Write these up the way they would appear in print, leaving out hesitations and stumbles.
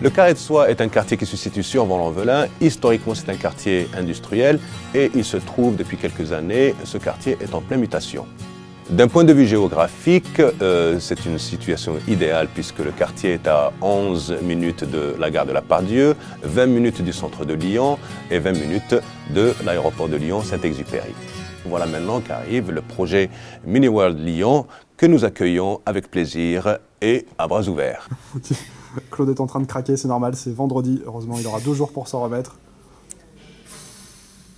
Le Carré de Soie est un quartier qui se situe sur Vaux-en-Velin. Historiquement, c'est un quartier industriel et il se trouve depuis quelques années, ce quartier est en pleine mutation. D'un point de vue géographique, c'est une situation idéale puisque le quartier est à 11 minutes de la gare de la Part-Dieu, 20 minutes du centre de Lyon et 20 minutes de l'aéroport de Lyon-Saint-Exupéry. Voilà maintenant qu'arrive le projet Mini World Lyon que nous accueillons avec plaisir et à bras ouverts. Claude est en train de craquer, c'est normal, c'est vendredi, heureusement il aura 2 jours pour s'en remettre.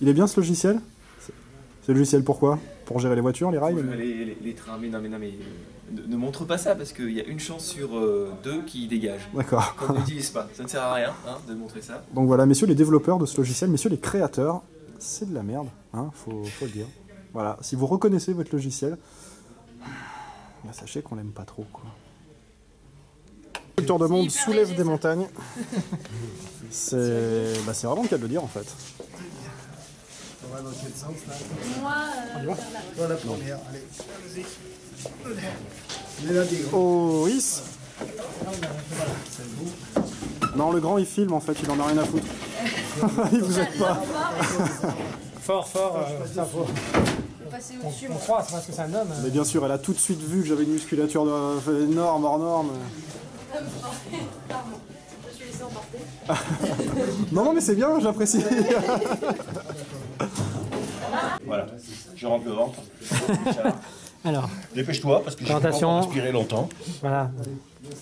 Il est bien ce logiciel? C'est le logiciel pourquoi? Pour gérer les voitures, les rails? Les trains, mais non, ne montre pas ça parce qu'il y a une chance sur 2 qui dégage. D'accord. Qu'on n'utilise pas, ça ne sert à rien de montrer ça. Donc voilà, messieurs les développeurs de ce logiciel, messieurs les créateurs, c'est de la merde, hein, faut le dire. Voilà, si vous reconnaissez votre logiciel, bah, sachez qu'on l'aime pas trop, quoi. Le tour de monde soulève des montagnes. C'est vraiment le cas de le dire en fait. On va dans quel sens là? Moi, Toi la première, allez. Mais là des grands. Oh, oui. Non, le grand il filme en fait, il en a rien à foutre. Il vous aide pas. Fort, ça faut. passer On au-dessus. croit, c'est parce que c'est un homme. Mais bien sûr, elle a tout de suite vu que j'avais une musculature énorme, hors norme. Pardon, je suis laissé emporter. Non, mais c'est bien, j'apprécie. Voilà, je rentre le ventre. Alors, Dépêche-toi parce que je ne peux pas présentation. respirer longtemps. voilà,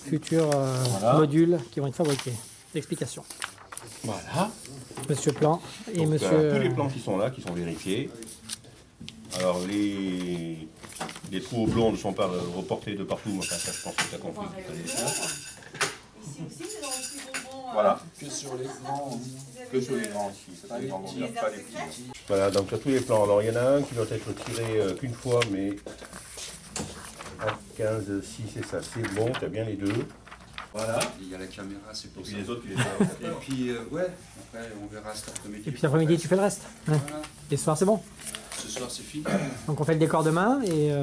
futurs Voilà. modules qui vont être fabriqués. Explication. Voilà. Monsieur Plan et Donc, monsieur... tous les plans qui sont là, qui sont vérifiés. Alors les trous au blanc ne sont pas reportés de partout, enfin ça je pense que tu as compris. Ici aussi, c'est dans le petit bonbon. Voilà. Que sur les grands. Que sur les grands ici, ça, c'est les grands, petits. pas les petits. Voilà, donc tu as tous les plans. Alors il y en a un qui doit être tiré qu'une fois, mais à 15, 6 et ça, c'est bon, tu as bien les deux. Voilà. Il y a la caméra, c'est pour Et ça. puis les autres, tu les as. Et puis, ouais, après, on verra cet après-midi. Et puis l'après-midi, tu fais le reste. Ouais. Voilà. Et ce soir, c'est bon. Ce soir, c'est fini. Donc on fait le décor demain et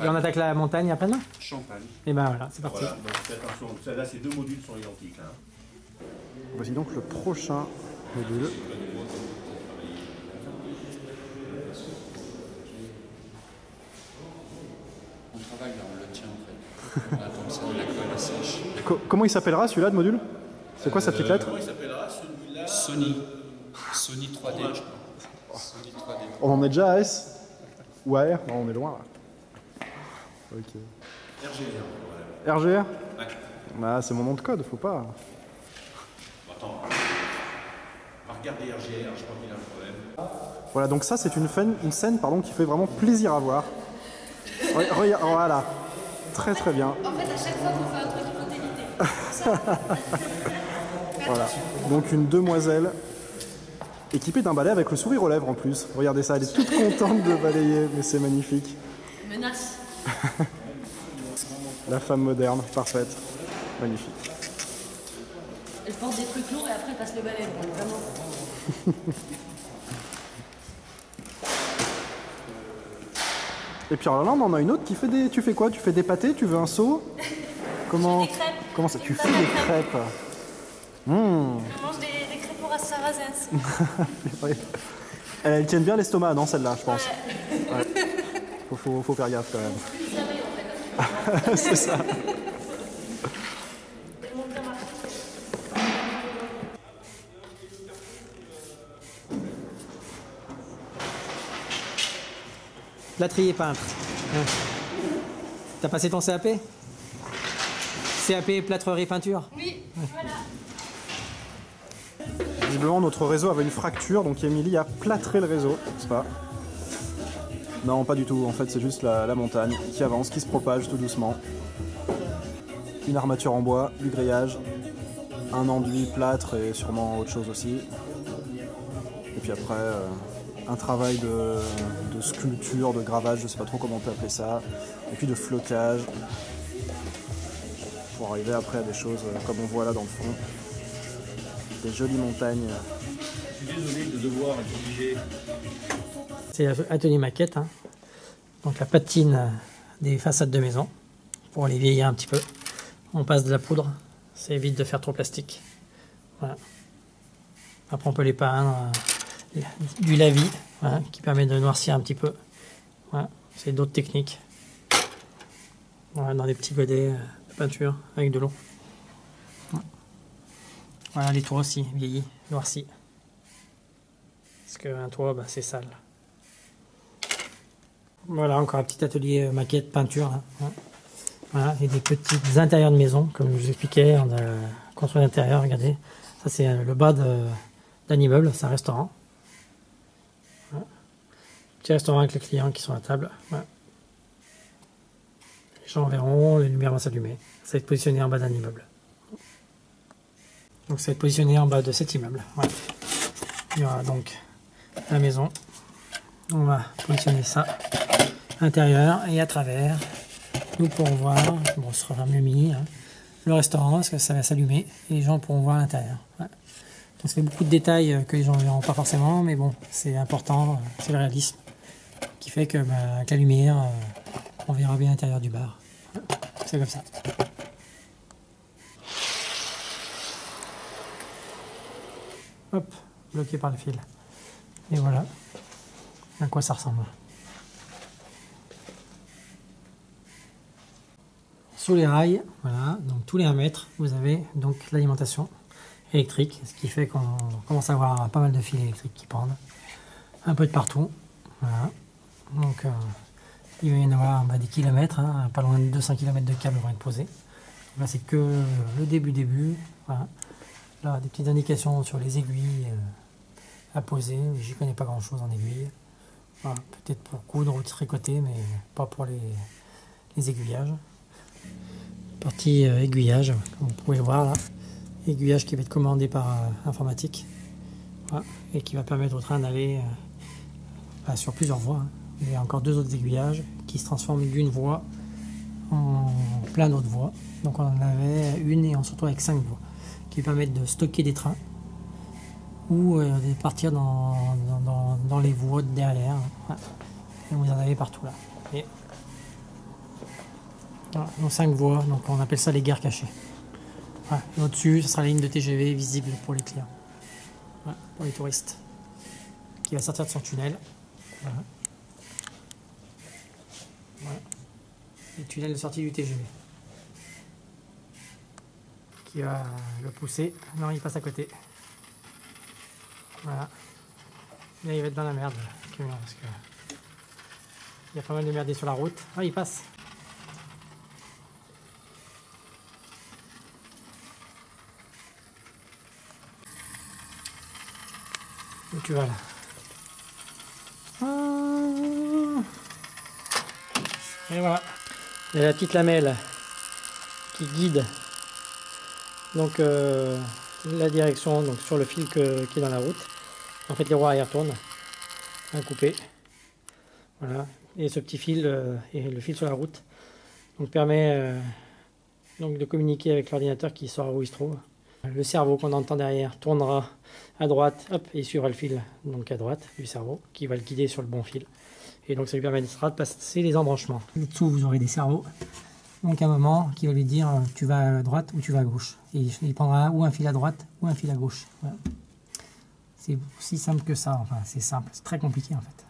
on attaque la montagne après-demain. Champagne. Et ben voilà, c'est parti. Voilà, donc fais attention, là ces deux modules sont identiques. Hein. Voici donc le prochain module. On travaille là, on le tient en fait. On attend que ça de la colle sèche. Comment il s'appellera celui-là de module? C'est quoi sa petite lettre? Sony. Sony 3D, je crois. Sony 3D. On en est déjà à S? Ou à R? Non, on est loin là. Ok. RGR. RGR? Bah, c'est mon nom de code, faut pas. Attends, on va regarder RGR, je crois qu'il a un problème. Voilà, donc ça c'est une scène qui fait vraiment plaisir à voir. Regarde, voilà. Très très bien. En fait, à chaque fois qu'on fait un truc, il faut t'éviter. Voilà. Donc une demoiselle équipée d'un balai avec le sourire aux lèvres en plus. Regardez ça, elle est toute contente de balayer, mais c'est magnifique. Menace. La femme moderne, parfaite. Magnifique. Elle porte des trucs lourds et après elle passe le balai. Donc vraiment. Et puis alors là, on en a une autre qui fait des... Tu fais quoi? Tu fais des pâtés? Tu veux un seau? Comment... Je fais des crêpes. Comment ça? Tu Une fais des banane crêpe. crêpes? Je mange des crêpes au sarrasin. Ouais. Elles tiennent bien l'estomac, non, celle-là, je pense. Ouais. Faut faire gaffe quand même. C'est ça. Plâtrier peintre. Hein. T'as passé ton CAP? CAP plâtrerie peinture? Oui, voilà. Visiblement, notre réseau avait une fracture, donc Émilie a plâtré le réseau, n'est-ce pas? Non, pas du tout. En fait, c'est juste la montagne qui avance, qui se propage tout doucement. Une armature en bois, du grillage, un enduit plâtre et sûrement autre chose aussi. Et puis après, un travail de sculpture, de gravage, je sais pas trop comment on peut appeler ça. Et puis de flocage. Pour arriver après à des choses comme on voit là dans le fond. Des jolies montagnes. Je suis désolé de devoir être obligé. C'est l'atelier maquette. Hein. Donc la patine des façades de maison pour les vieillir un petit peu. On passe de la poudre, ça évite de faire trop plastique. Voilà. Après on peut les peindre, du lavis, voilà, qui permet de noircir un petit peu. Voilà. C'est d'autres techniques. Voilà, dans des petits godets de peinture avec de l'eau. Voilà, les toits aussi, vieillis, noircis. Parce qu'un toit, bah, c'est sale. Voilà, encore un petit atelier maquette, peinture. Là. Voilà, et des petits intérieurs de maison, comme je vous expliquais, on a construit l'intérieur, regardez. Ça, c'est le bas d'un immeuble, c'est un restaurant. Voilà. Petit restaurant avec les clients qui sont à table. Voilà. Les gens verront, les lumières vont s'allumer. Ça va être positionné en bas d'un immeuble. Donc ça va être positionné en bas de cet immeuble. Voilà. Il y aura donc la maison. On va positionner ça à l'intérieur et à travers. Nous pourrons voir, bon, ce sera mieux mis, hein, le restaurant, parce que ça va s'allumer et les gens pourront voir à l'intérieur. Ouais. Donc ça fait beaucoup de détails que les gens ne verront pas forcément, mais bon, c'est important, c'est le réalisme qui fait que bah, avec la lumière, on verra bien l'intérieur du bar. Ouais. C'est comme ça. Hop, bloqué par le fil. Et voilà à quoi ça ressemble. Sous les rails, voilà, donc tous les 1 mètre, vous avez donc l'alimentation électrique, ce qui fait qu'on commence à avoir pas mal de fils électriques qui pendent, un peu de partout. Voilà. Donc il va y en avoir des kilomètres, hein, pas loin de 200 km de câbles vont être posés. Là c'est que le début. Voilà. Là des petites indications sur les aiguilles à poser, j'y connais pas grand chose en aiguilles. Voilà, peut-être pour coudre ou tricoter, mais pas pour les aiguillages. Partie aiguillage, comme vous pouvez le voir là. Aiguillage qui va être commandé par informatique. Voilà, et qui va permettre au train d'aller sur plusieurs voies. Hein. Il y a encore 2 autres aiguillages qui se transforment d'une voie en plein d'autres voies. Donc on en avait une et on se retrouve avec 5 voies qui permettent de stocker des trains ou de partir dans les voies derrière. Voilà. Et vous en avez partout là. Et voilà, donc 5 voies, donc on appelle ça les gares cachées. Voilà. Au-dessus, ce sera la ligne de TGV visible pour les clients, voilà, pour les touristes, qui va sortir de son tunnel. Voilà. Voilà. Le tunnel de sortie du TGV. Qui va le pousser. Non, il passe à côté. Voilà. Là, il va être dans la merde, parce que il y a pas mal de merdés sur la route. Ah, il passe. Où tu vas là? Et voilà. Il y a la petite lamelle qui guide donc la direction donc sur le fil qui est dans la route. En fait, les roues arrière tournent à couper. Voilà. Et ce petit fil et le fil sur la route donc permet donc de communiquer avec l'ordinateur qui saura où il se trouve. Le cerveau qu'on entend derrière tournera à droite, hop, et il suivra le fil donc à droite du cerveau qui va le guider sur le bon fil. Et donc ça lui permettra de passer les embranchements. En dessous, vous aurez des cerveaux. Donc à un moment qui va lui dire tu vas à droite ou tu vas à gauche. Et il prendra ou un fil à droite ou un fil à gauche. Voilà. C'est aussi simple que ça. Enfin, c'est simple, c'est très compliqué en fait.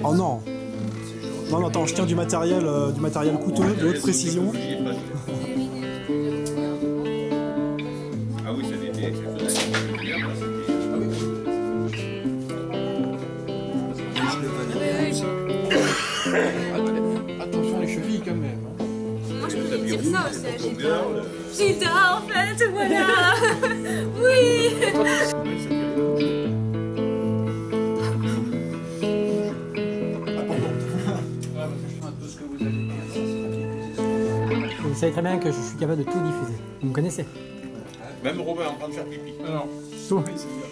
Oh non. Non, attends, je tiens du matériel coûteux, de haute précision. Ah oui, ça l'était. Attention les chevilles quand même. Moi je peux dire ça aussi à Gilda. Gilda en fait, voilà. Oui. Vous savez très bien que je suis capable de tout diffuser. Vous me connaissez? Même Robin est en train de faire pipi. Alors, Tout.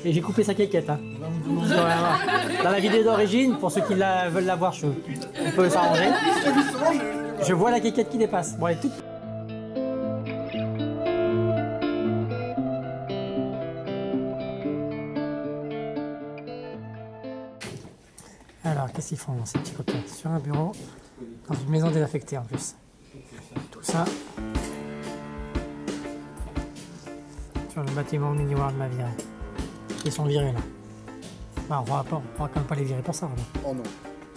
Et j'ai coupé sa quéquette. Hein. Dans la vidéo d'origine, pour ceux qui veulent la voir, on peut s'arranger. Je vois la quéquette qui dépasse. Bon, elle est toute. Alors, qu'est-ce qu'ils font dans ces petits coquins? Sur un bureau, dans une maison désaffectée en plus. Tout ça. Sur le bâtiment Mini World m'a viré. Ils sont virés là. Bah, on va quand même pas les virer pour ça. Vraiment. Oh non.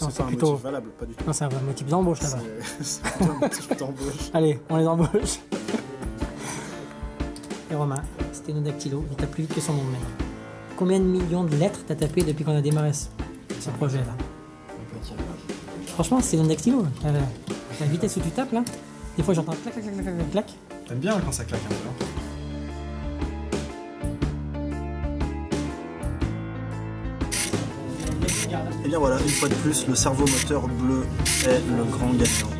Non, C'est pas un plutôt motif valable, pas du tout. Non, c'est un motif d'embauche là-bas. C'est plutôt un motif d'embauche. Allez, on les embauche. Et Romain, sténodactylo, il tape plus vite que son nom de mail. Combien de millions de lettres t'as tapé depuis qu'on a démarré ce projet là? Franchement, sténodactylo, la vitesse où tu tapes là, des fois j'entends clac clac clac clac clac clac. T'aimes bien quand ça claque un peu. Hein. Et bien voilà, une fois de plus, le cerveau moteur bleu est le grand gagnant.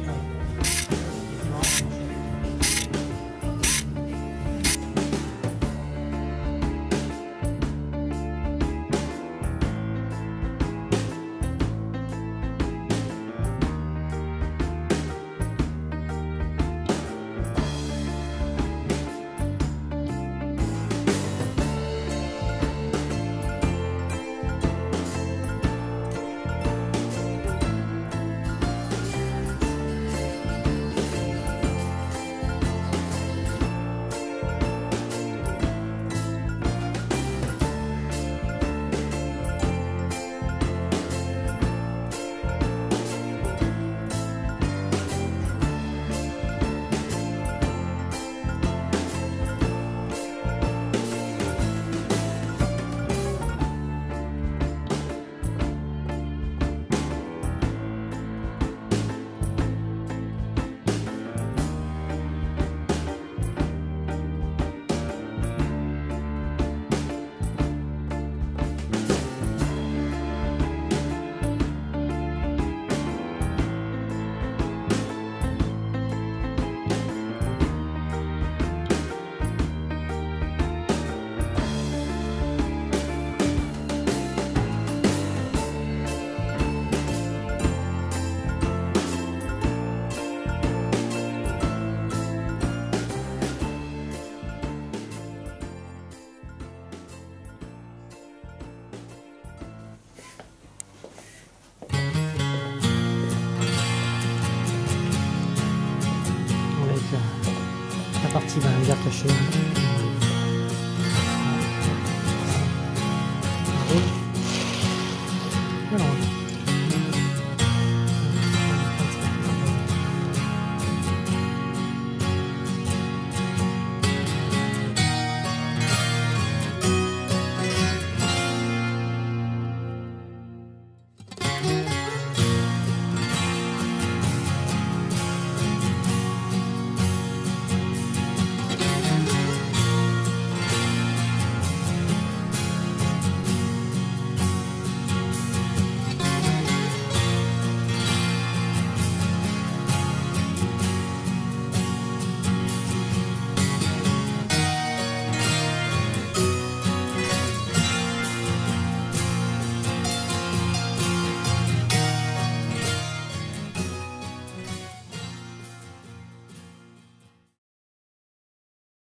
La partie va bien cachée.